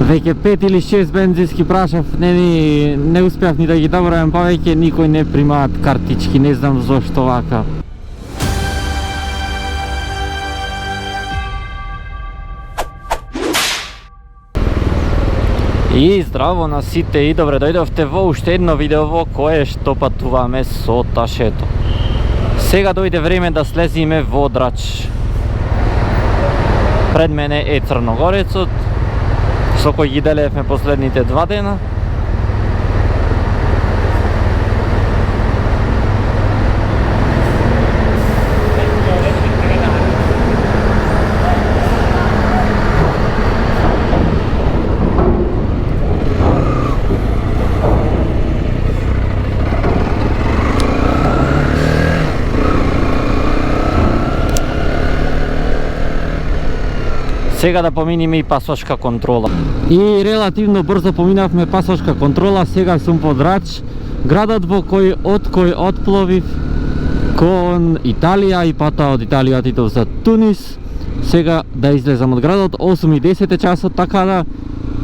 Веќе 5 или 6 бензински прашав, не успеав ни да ги добравам повеќе, никој не примаат картички, не знам зошто вака. И здраво на сите и добре дојдовте во уште едно видео во кое што патуваме со ташето. Сега дојде време да слезиме во Драч. Пред мене е Црногорецот, со кој ги делевме последните 2 дена. Сега да поминиме и пасошка контрола. И релативно брзо поминавме пасошка контрола. Сега сум во Драч, градот од кој отпловив кон Италија и пата од Италија отидов за Тунис. Сега да излезам од градот 8 и 10 часот, така да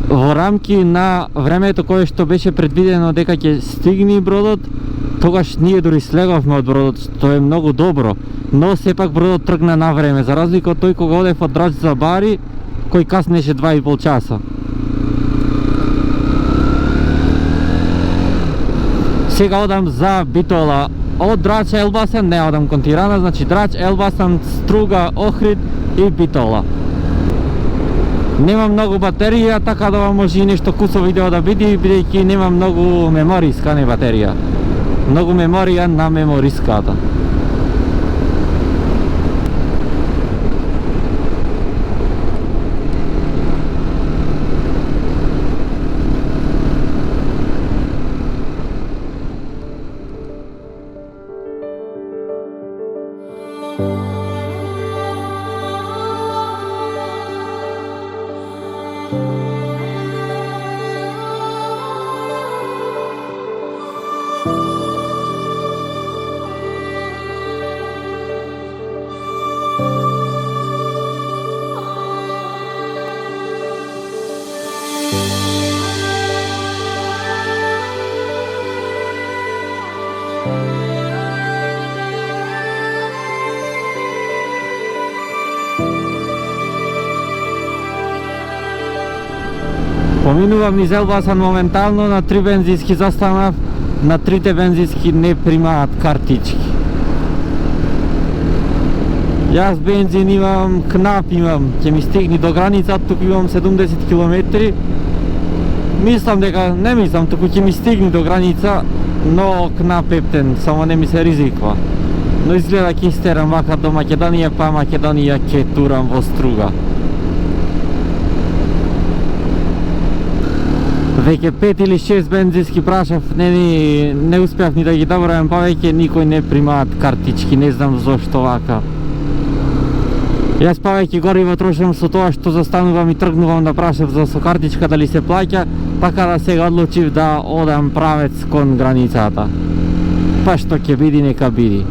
во рамки на времето кое што беше предвидено дека ќе стигне бродот, тогаш ние дури слеговме од бродот, што е многу добро, но сепак бродот тргна на време, за разлика од тој кога одев од Драч за Бари, кој каснеше 2,5 часа. Сега одам за Битола. Од Драч Елбасан не одам кон Тирана, значи Драч, Елбасан, Струга, Охрид и Битола. Нема многу батерија, така да може и нешто кусо видео да биде, бидејќи нема многу мемориска, не батерија. Многу меморија на мемориската. Поминувам низ Елбасан моментално, на 3 бензински застанав, на 3 бензински не примаат картички. Јас бензин имам, КНАП имам, ќе ми стигне до граница, туку имам 70 км. Мислам дека, не мислам, туку ќе ми стигне до граница, но КНАП ептен, само не ми се ризиква. Но изгледа ќе стерам вака до Македонија, па Македонија ќе турам во Струга. Веќе 5 или 6 бензински прашав, не успеав ни да ги добравам повеќе, никој не примаат картички, не знам зошто вака. Јас повеќе гориво трошам со тоа што застанувам и тргнувам да прашав за со картичка дали се плаќа, така да сега одлучив да одам правец кон границата. Па што ќе биде, нека биде.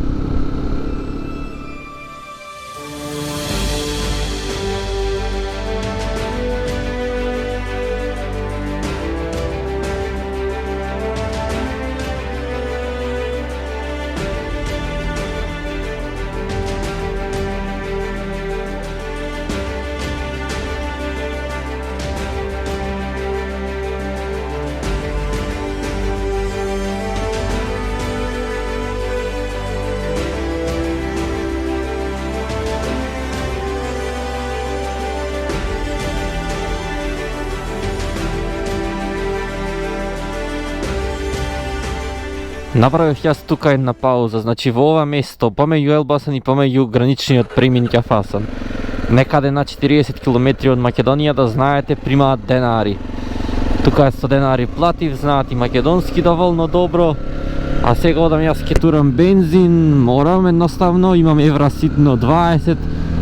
Направив јас тука една пауза, значи во ова место, помеѓу Елбасан и помеѓу граничниот премин Ќафасан, некаде на 40 км од Македонија, да знаете, примаат денари. Тука е 100 денари платив, знаат и македонски доволно добро, а сега одам јас ке турам бензин, морам едноставно, имам евра ситно 20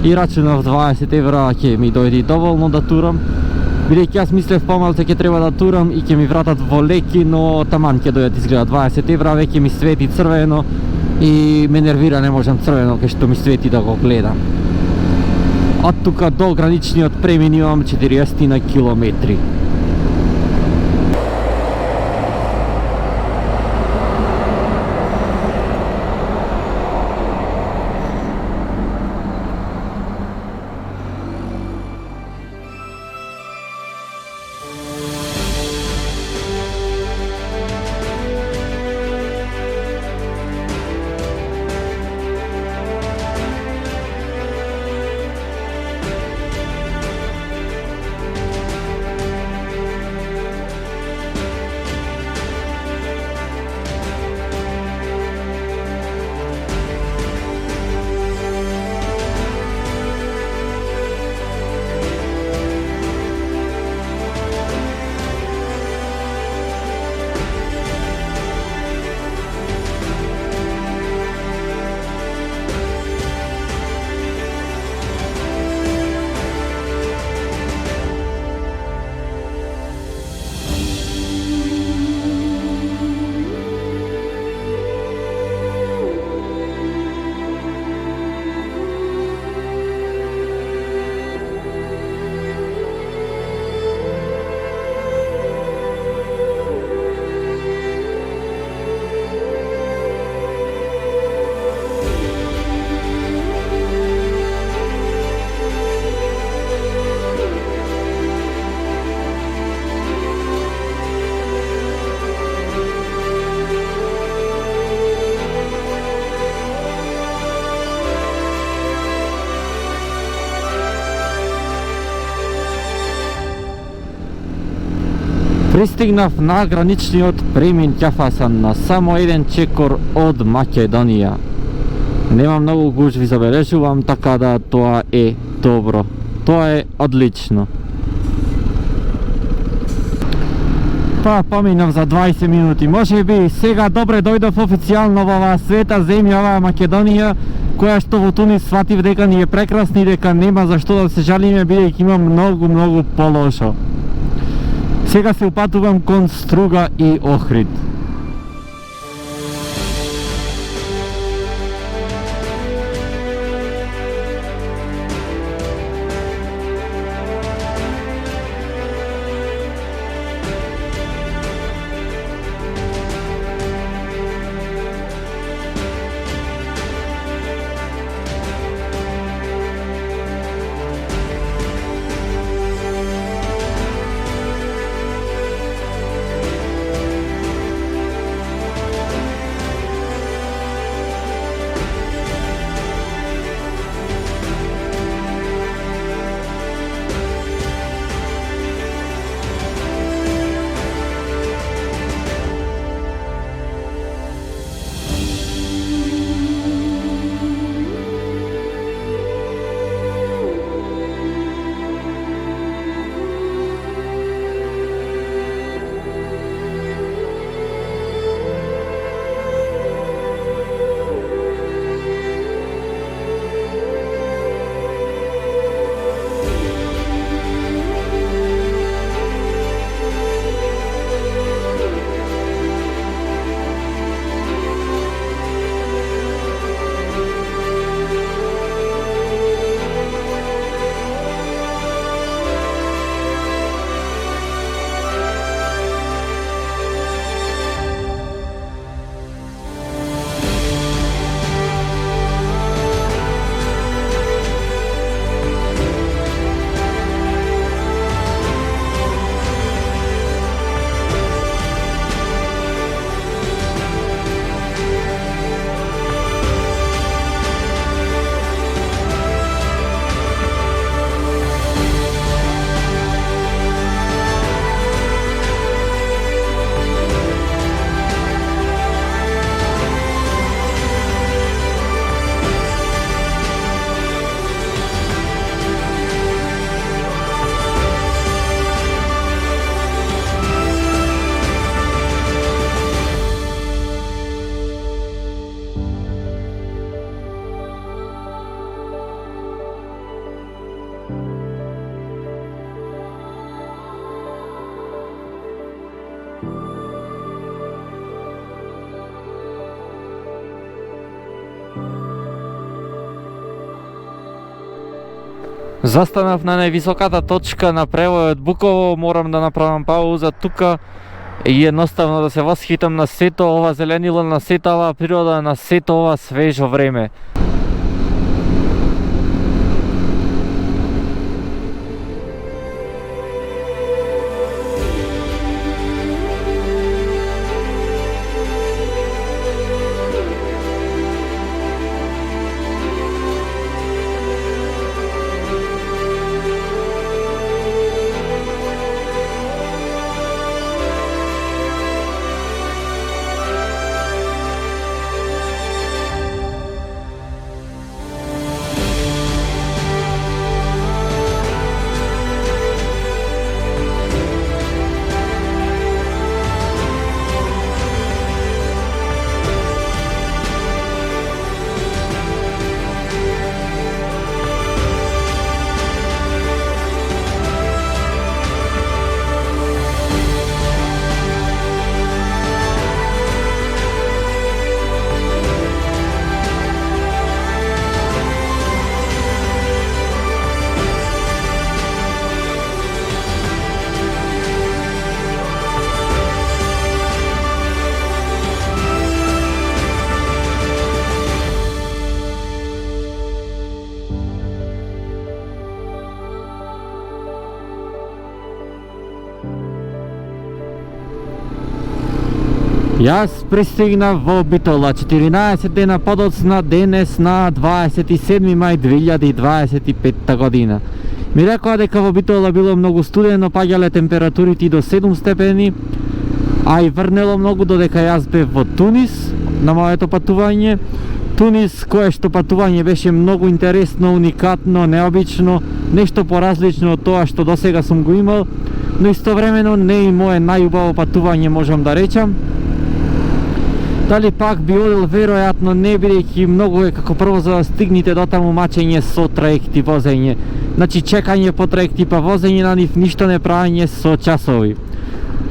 и рачунав 20 евра ќе ми дојде доволно да турам. Бидејќи јас мислев помалце ќе треба да турам и ќе ми вратат во леки, но таман ќе дојдат изгледа 20 евра, веќе ми свети црвено и ме нервира, не можам црвено кај што ми свети да го гледам. Од тука до граничниот премин имам 40 на километри. Пристигнав на граничниот премин Ќафасан на само еден чекор од Македонија. Нема многу гужви забележувам, така да тоа е добро. Тоа е одлично. Па поминав за 20 минути. Може би сега добре дојдов официјално во оваа света земја, оваа Македонија, која што во Тунис сватив дека ни е прекрасна и дека нема за што да се жалиме, бидејќи има многу полошо. Сега се упатувам кон Струга и Охрид. Застанав на највисоката точка на превојот Буково, морам да направам пауза тука и едноставно да се восхитам на сето ова зеленило, на сета ова природа, на сето ова свежо време. Јас пристигнав во Битола 14 дена подоцна, денес на 27 мај 2025 година. Ми рекоа дека во Битола било многу студено, паѓале температурите и до 7 степени, а и врнело многу додека јас бев во Тунис на моето патување. Тунис, кое што патување беше многу интересно, уникатно, необично, нешто поразлично од тоа што досега сум го имал, но истовремено не и мое најубаво патување, можам да речам. Дали пак би одел, веројатно не, бидејќи многу е како прво за да стигнете до таму мачење со траекти, возење. Значи чекање по траекти па возење на нив, ништо не правење со часови.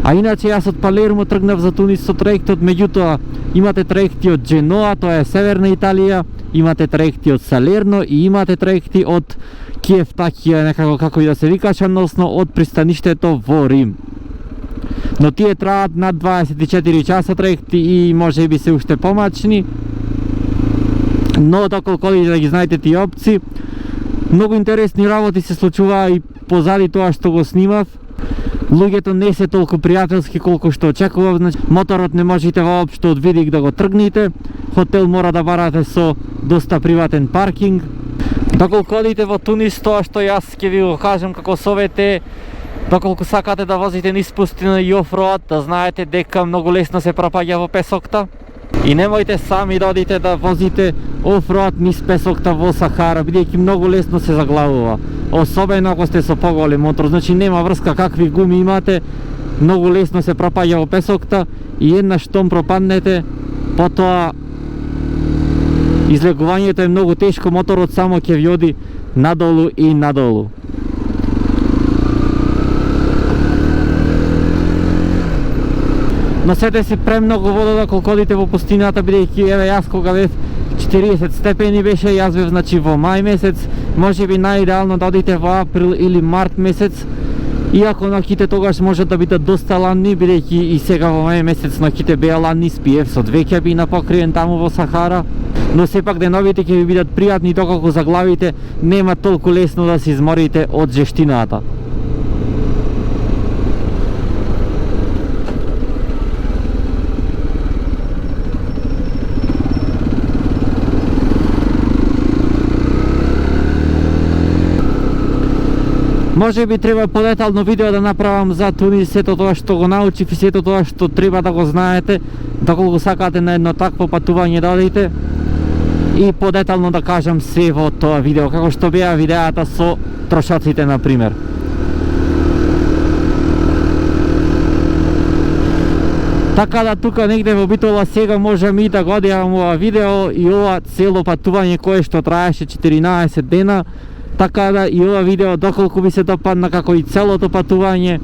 А иначе јас од Палермо тргнав за Тунис со траектот, меѓутоа имате траекти од Дженоа, тоа е северна Италија, имате траекти од Салерно и имате траекти од Киев Такија, некако како и да се викаше, односно од пристаништето во Рим. Но тие траат над 24 часа траекти и може би се уште помачни. Но доколку да ги знаете тие опции, многу интересни работи се случуваа и позади тоа што го снимав. Луѓето не се толку пријателски колку што очекував, значи моторот не можете воопшто од Видик да го тргнете, хотел мора да барате со доста приватен паркинг. Доколку одите во Тунис, тоа што јас ќе ви го кажам како совет е, доколку сакате да возите низ пустина и офроад, да знаете дека многу лесно се пропаѓа во песокта. И немојте сами да одите да возите офроад низ песокта во Сахара, бидејќи многу лесно се заглавува. Особено ако сте со поголем мотор, значи нема врска какви гуми имате, многу лесно се пропаѓа во песокта и еднаш штом пропаднете, потоа излегувањето е многу тешко, моторот само ќе ви оди надолу и надолу. Носете си премногу вода доколку одите во пустината, бидејќи еве јас кога бев 40 степени беше, јас бев значи во мај месец, може би најидеално да одите во април или март месец, иако ноќите тогаш можат да бидат доста ладни, бидејќи и сега во мај месец ноќите беа ладни, спиев со 2 кабина покриен таму во Сахара, но сепак деновите ќе ви бидат пријатни доколку заглавите нема толку лесно да се изморите од жештината. Може би треба подетално видео да направам за Тунис, сето тоа што го научив и сето тоа што треба да го знаете, доколку сакате на едно такво патување да одите. И подетално да кажам се во тоа видео, како што беа видеата со трошоците, например. Така да тука негде во Битола сега можам и да го одјавам ова видео и ова цело патување кое што траеше 14 дена. Така да и ова видео, доколку ви се допадна како и целото патување,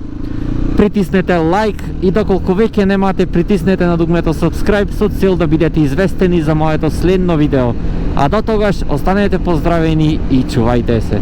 притиснете лайк и доколку веќе немате, притиснете на дугмето subscribe со цел да бидете известени за моето следно видео. А до тогаш останете поздравени и чувајте се.